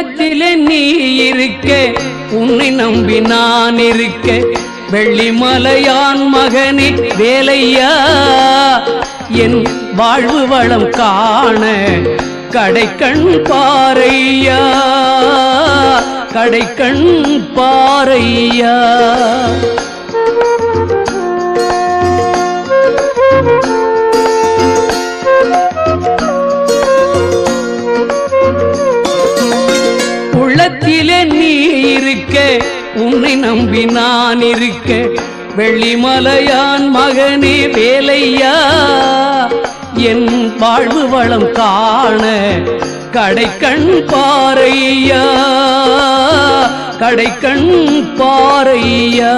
உள்ளத்திலே நீ இருக்க உன்னை நம்பி நான் இருக்க வெள்ளிமலையான் மகனே வேலையா என் வாழ்வு வளம் காண கடைக்கண் பாரையா கடைக்கண் பாரையா உள்ளத்திலே நீ இருக்க உன்னை நம்பி நான் இருக்க வெள்ளிமலையான் மகனே வேலையா என் வாழ்வு வளம் காண கடைக்கண் பாரையா கடைக்கண் பாரையா